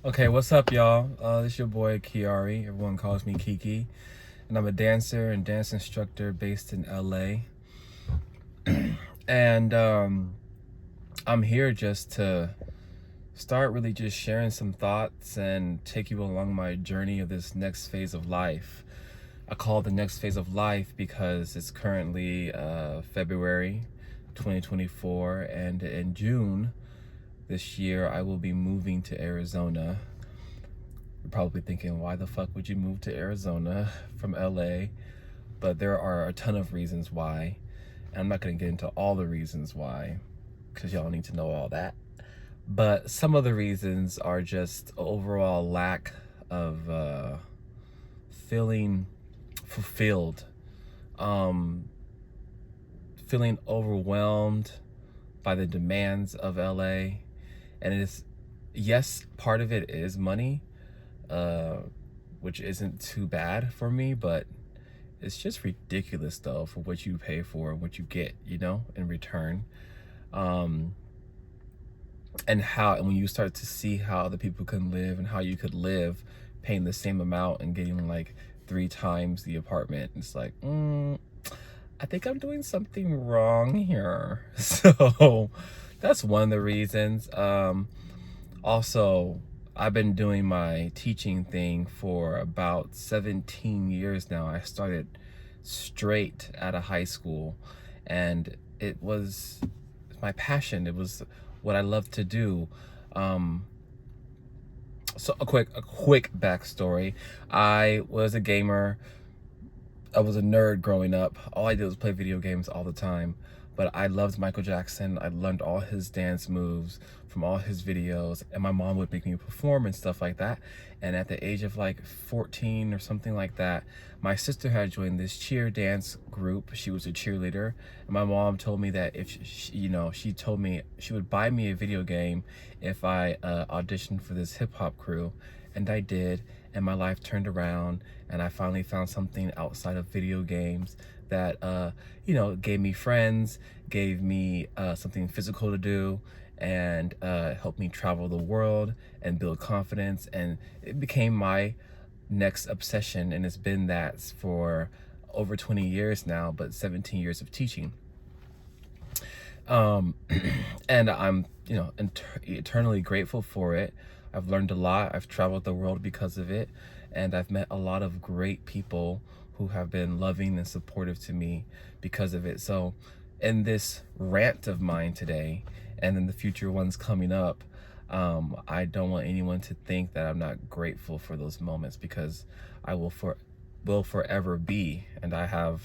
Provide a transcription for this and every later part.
Okay, what's up, y'all? This is your boy Kiari. Everyone calls me Kiki, and I'm a dancer and dance instructor based in LA. And I'm here just to start really just sharing some thoughts and take you along my journey of this next phase of life. I call it the next phase of life because it's currently February 2024, and in June this year I will be moving to Arizona. You're probably thinking, why the fuck would you move to Arizona from LA? But there are a ton of reasons why. And I'm not going to get into all the reasons why, because y'all need to know all that. But some of the reasons are just overall lack of feeling fulfilled, feeling overwhelmed by the demands of LA. And it is, yes, part of it is money, which isn't too bad for me, but it's just ridiculous though for what you pay for and what you get, in return. And when you start to see how other people can live and how you could live paying the same amount and getting like 3 times the apartment, it's like, I think I'm doing something wrong here. So that's one of the reasons. Also, I've been doing my teaching thing for about 17 years now. I started straight out of high school, and it was my passion. It was what I love to do. So a quick backstory. I was a gamer. I was a nerd growing up. All I did was play video games all the time. But I loved Michael Jackson. I learned all his dance moves from all his videos, and my mom would make me perform and stuff like that. And at the age of like 14 or something like that, my sister had joined this cheer dance group. She was a cheerleader, and my mom told me that if she told me she would buy me a video game if I auditioned for this hip-hop crew. And I did, and my life turned around, and I finally found something outside of video games that gave me friends, gave me something physical to do, and helped me travel the world and build confidence. And it became my next obsession, and it's been that for over 20 years now, but 17 years of teaching. And I'm eternally grateful for it. I've learned a lot. I've traveled the world because of it, and I've met a lot of great people who have been loving and supportive to me because of it. So in this rant of mine today, and in the future ones coming up, I don't want anyone to think that I'm not grateful for those moments, because I will forever be. And I have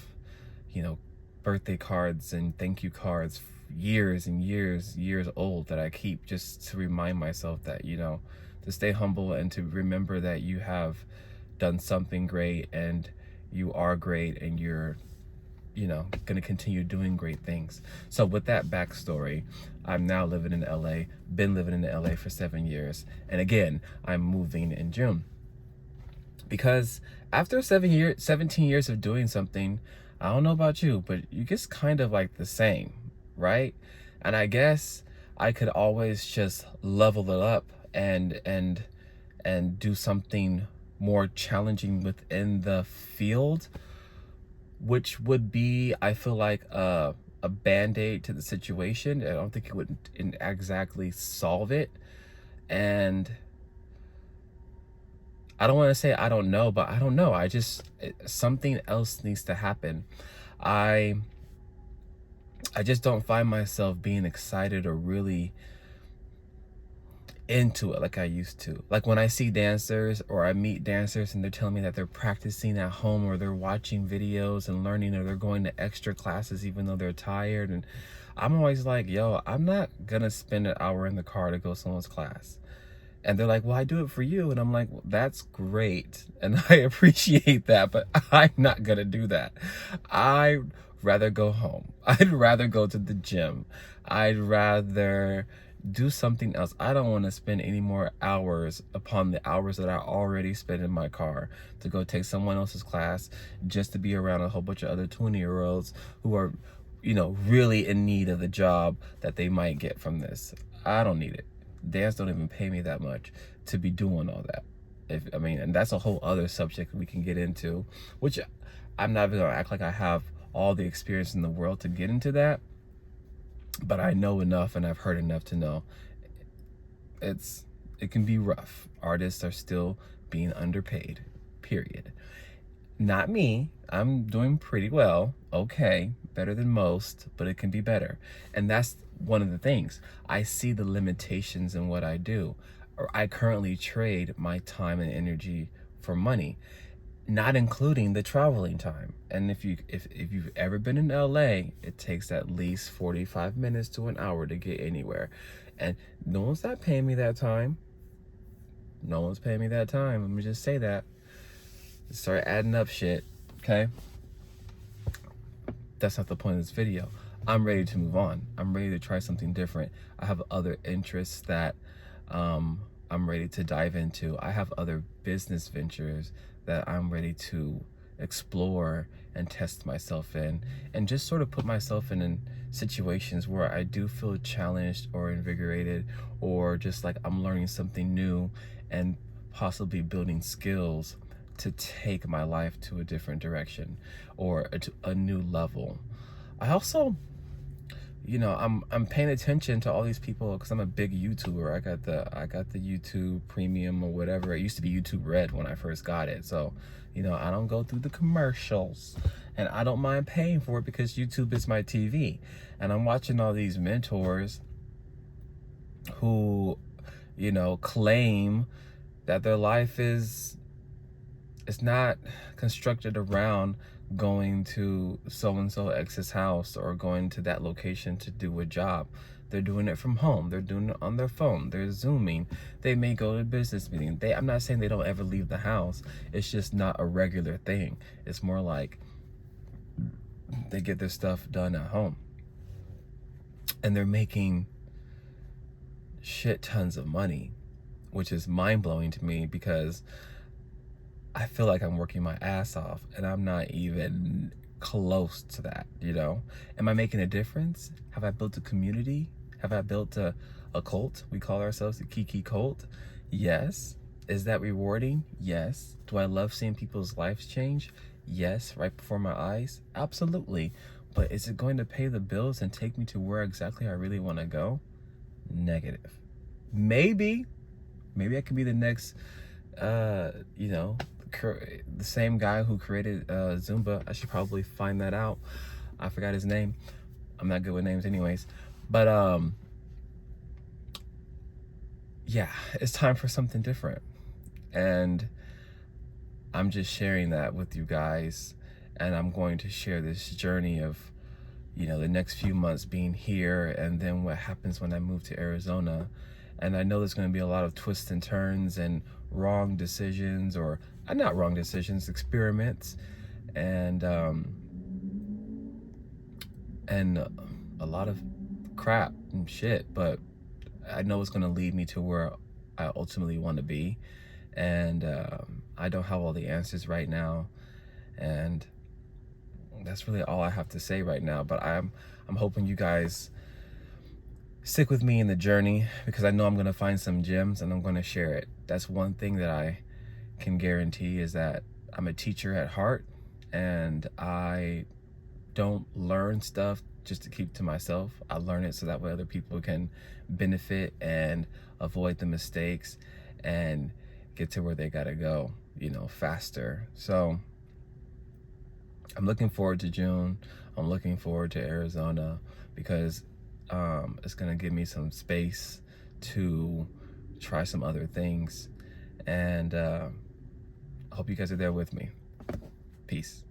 birthday cards and thank you cards, years and years old, that I keep just to remind myself that to stay humble and to remember that you have done something great, and you are great, and you're going to continue doing great things. So with that backstory, I'm now living in LA, been living in LA for 7 years, and again, I'm moving in June. Because after 17 years of doing something, I don't know about you, but you just kind of like the same, right? And I guess I could always just level it up and do something more challenging within the field, which would be, I feel like, a band-aid to the situation. I don't think it would exactly solve it. And I don't want to say I don't know, but I don't know. Something else needs to happen. I just don't find myself being excited or really into it like I used to. Like when I see dancers or I meet dancers and they're telling me that they're practicing at home, or they're watching videos and learning, or they're going to extra classes even though they're tired. And I'm always like, yo, I'm not gonna spend an hour in the car to go to someone's class. And they're like, well, I do it for you. And I'm like, well, that's great. And I appreciate that, but I'm not gonna do that. I'd rather go home. I'd rather go to the gym. I'd rather do something else. I don't want to spend any more hours upon the hours that I already spent in my car to go take someone else's class, just to be around a whole bunch of other 20-year-olds who are, really in need of the job that they might get from this. I don't need it. dance don't even pay me that much to be doing all that. And that's a whole other subject we can get into, which I'm not even gonna act like I have all the experience in the world to get into that, but I know enough and I've heard enough to know it can be rough. Artists are still being underpaid, period. Not me. I'm doing pretty well. Okay, better than most, but it can be better. And that's one of the things. I see the limitations in what I do. Or I currently trade my time and energy for money, not including the traveling time. And if you've ever been in LA, it takes at least 45 minutes to an hour to get anywhere. And no one's not paying me that time. No one's paying me that time. Let me just say that. Start adding up shit, okay? That's not the point of this video. I'm ready to move on. I'm ready to try something different. I have other interests that I'm ready to dive into. I have other business ventures that I'm ready to explore and test myself in, and just sort of put myself in situations where I do feel challenged or invigorated, or just like I'm learning something new and possibly building skills to take my life to a different direction or a new level. I also, I'm paying attention to all these people because I'm a big YouTuber. I got the YouTube Premium or whatever. It used to be YouTube Red when I first got it. So, I don't go through the commercials, and I don't mind paying for it because YouTube is my TV. And I'm watching all these mentors who, claim that their life is not constructed around going to so-and-so X's house or going to that location to do a job. They're doing it from home. They're doing it on their phone. They're Zooming. They may go to a business meeting. I'm not saying they don't ever leave the house. It's just not a regular thing. It's more like they get their stuff done at home. And they're making shit tons of money, which is mind-blowing to me because I feel like I'm working my ass off and I'm not even close to that, Am I making a difference? Have I built a community? Have I built a cult? We call ourselves the Kiki cult. Yes. Is that rewarding? Yes. Do I love seeing people's lives change? Yes. Right before my eyes? Absolutely. But is it going to pay the bills and take me to where exactly I really want to go? Negative. Maybe I could be the next, the same guy who created Zumba. I should probably find that out. I forgot his name. I'm not good with names anyways. But yeah, it's time for something different. And I'm just sharing that with you guys. And I'm going to share this journey of, the next few months being here, and then what happens when I move to Arizona. And I know there's going to be a lot of twists and turns and wrong decisions, or not wrong decisions, experiments, and a lot of crap and shit. But I know it's going to lead me to where I ultimately want to be. And I don't have all the answers right now. And that's really all I have to say right now. But I'm hoping you guys stick with me in the journey, because I know I'm going to find some gems and I'm going to share it. That's one thing that I can guarantee, is that I'm a teacher at heart, and I don't learn stuff just to keep to myself. I learn it so that way other people can benefit and avoid the mistakes and get to where they got to go, faster. So I'm looking forward to June. I'm looking forward to Arizona, because it's gonna give me some space to try some other things. And I hope you guys are there with me. Peace.